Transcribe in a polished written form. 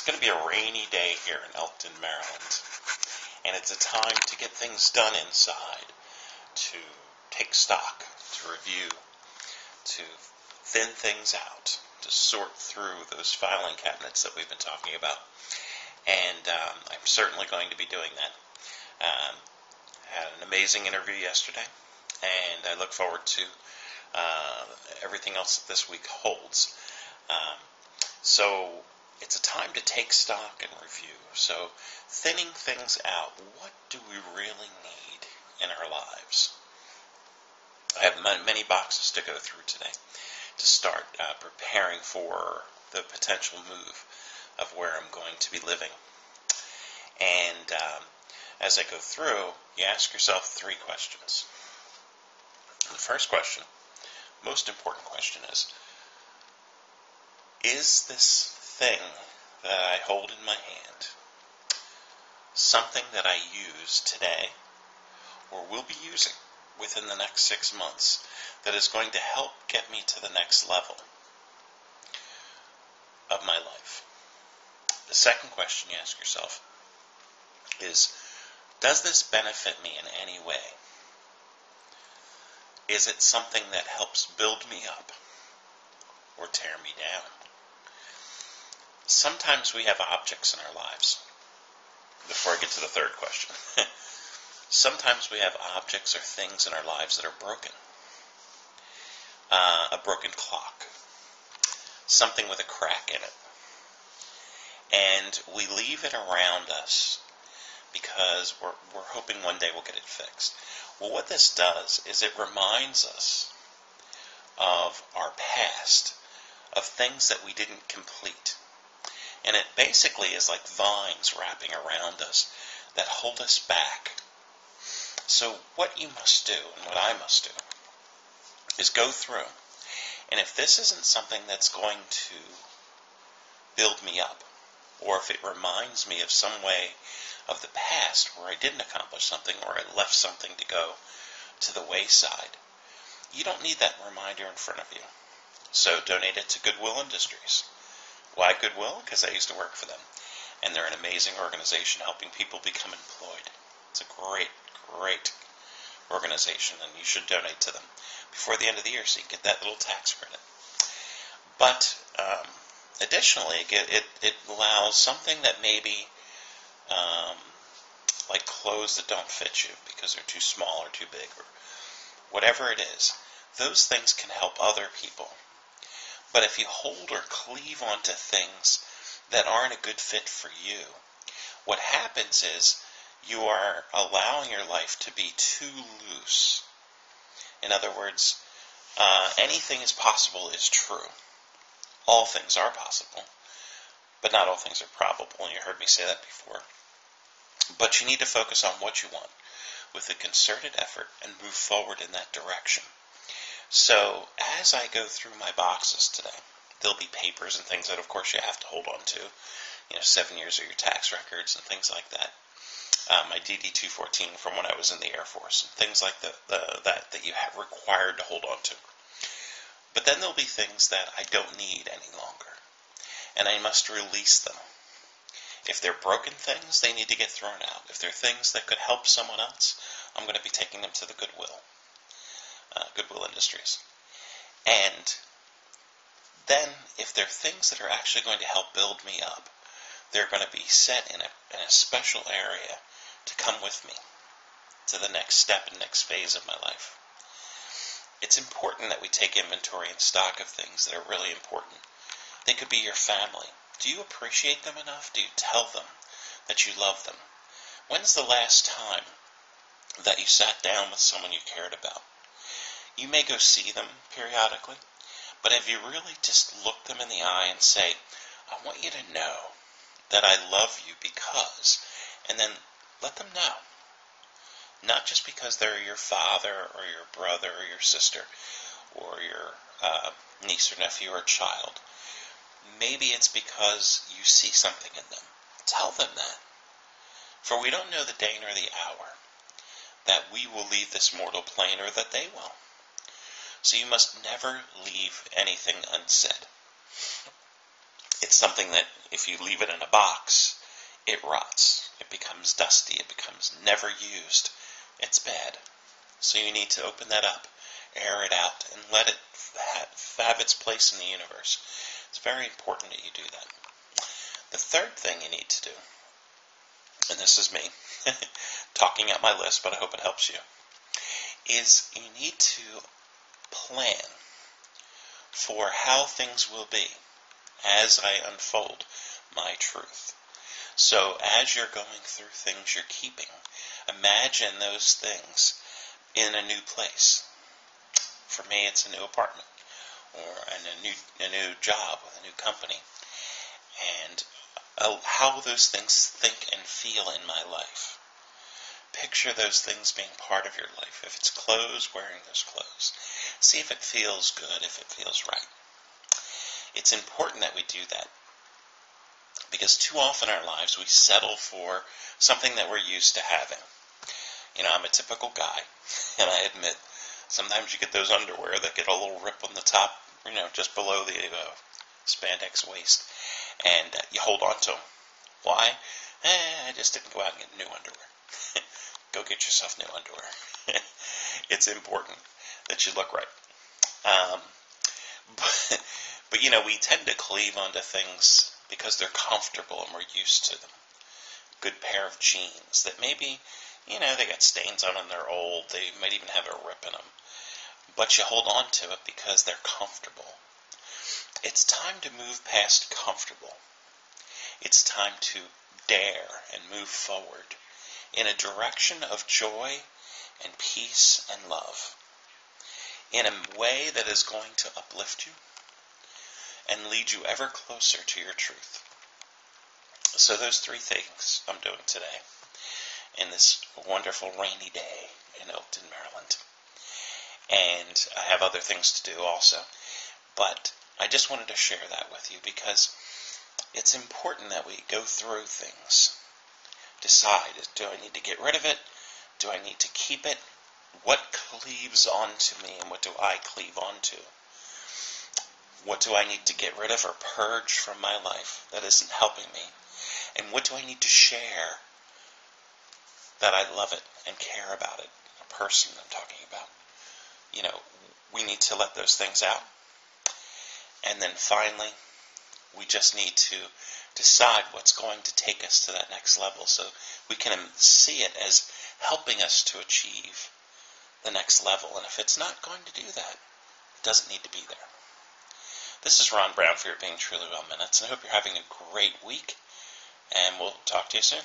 going to be a rainy day here in Elkton, Maryland, and it's a time to get things done inside, to take stock, to review, to thin things out, to sort through those filing cabinets that we've been talking about. And I'm certainly going to be doing that. Had an amazing interview yesterday, and I look forward to everything else that this week holds. So it's a time to take stock and review. So thinning things out, what do we really need in our lives? I have many boxes to go through today to start preparing for the potential move of where I'm going to be living. And as I go through, you ask yourself 3 questions. And the first question, most important question, is this thing that I hold in my hand something that I use today or will be using within the next 6 months that is going to help get me to the next level of my life? The second question you ask yourself is, does this benefit me in any way? Is it something that helps build me up or tear me down? Sometimes we have objects in our lives. Before I get to the third question, sometimes we have objects or things in our lives that are broken. A broken clock, something with a crack in it. And we leave it around us because we're hoping one day we'll get it fixed. Well, what this does is it reminds us of our past, of things that we didn't complete. And it basically is like vines wrapping around us that hold us back. So what you must do, and what I must do, is go through. And if this isn't something that's going to build me up, or if it reminds me of some way of the past where I didn't accomplish something, or I left something to go to the wayside, you don't need that reminder in front of you. So donate it to Goodwill Industries. Why Goodwill? Because I used to work for them. And they're an amazing organization helping people become employed. It's a great, great organization, and you should donate to them before the end of the year so you can get that little tax credit. But additionally, it allows something that maybe, like clothes that don't fit you because they're too small or too big, or whatever it is, those things can help other people. But if you hold or cleave onto things that aren't a good fit for you, what happens is you are allowing your life to be too loose. In other words, anything is possible is true. All things are possible, but not all things are probable, and you heard me say that before. But you need to focus on what you want with a concerted effort and move forward in that direction. So as I go through my boxes today, there'll be papers and things that, of course, you have to hold on to. 7 years of your tax records and things like that. My DD-214 from when I was in the Air Force, and things like that you have required to hold on to. But then there'll be things that I don't need any longer, and I must release them. If they're broken things, they need to get thrown out. If they're things that could help someone else, I'm going to be taking them to the Goodwill Industries. And then, if they're things that are actually going to help build me up, they're going to be set in a special area to come with me to the next step and next phase of my life. It's important that we take inventory and stock of things that are really important. They could be your family. Do you appreciate them enough? Do you tell them that you love them? When's the last time that you sat down with someone you cared about? You may go see them periodically, but have you really just looked them in the eye and say, I want you to know that I love you because, and then let them know. Not just because they're your father or your brother or your sister or your niece or nephew or child. Maybe it's because you see something in them. Tell them that. For we don't know the day nor the hour that we will leave this mortal plane, or that they will. So you must never leave anything unsaid. It's something that if you leave it in a box, it rots. It becomes dusty. It becomes never used. It's bad. So you need to open that up, air it out, and let it have its place in the universe. It's very important that you do that. The third thing you need to do, and this is me talking out my list, but I hope it helps you, is you need to plan for how things will be as I unfold my truth. So as you're going through things you're keeping, imagine those things in a new place. For me, it's a new apartment, or a new job with a new company, and how those things think and feel in my life. Picture those things being part of your life. If it's clothes, wearing those clothes. See if it feels good, if it feels right. It's important that we do that, because too often in our lives we settle for something that we're used to having. You know, I'm a typical guy, and I admit, sometimes you get those underwear that get a little rip on the top, just below the spandex waist, and you hold on to them. Why? I just didn't go out and get new underwear. Go get yourself new underwear. It's important that you look right. But we tend to cleave onto things because they're comfortable and we're used to them. Good pair of jeans that maybe, they got stains on them, they're old, they might even have a rip in them. But you hold on to it because they're comfortable. It's time to move past comfortable. It's time to dare and move forward in a direction of joy and peace and love, in a way that is going to uplift you and lead you ever closer to your truth. So those three things I'm doing today in this wonderful rainy day in Elkton, Maryland. And I have other things to do also. But I just wanted to share that with you because it's important that we go through things. Decide, do I need to get rid of it? Do I need to keep it? What cleaves onto me and what do I cleave onto? What do I need to get rid of or purge from my life that isn't helping me? And what do I need to share that I love it and care about it? A person I'm talking about. We need to let those things out. And then finally, we just need to decide what's going to take us to that next level so we can see it as helping us to achieve the next level. And if it's not going to do that, it doesn't need to be there. This is Ron Brown for your Being Truly Well Minutes, and I hope you're having a great week, and we'll talk to you soon.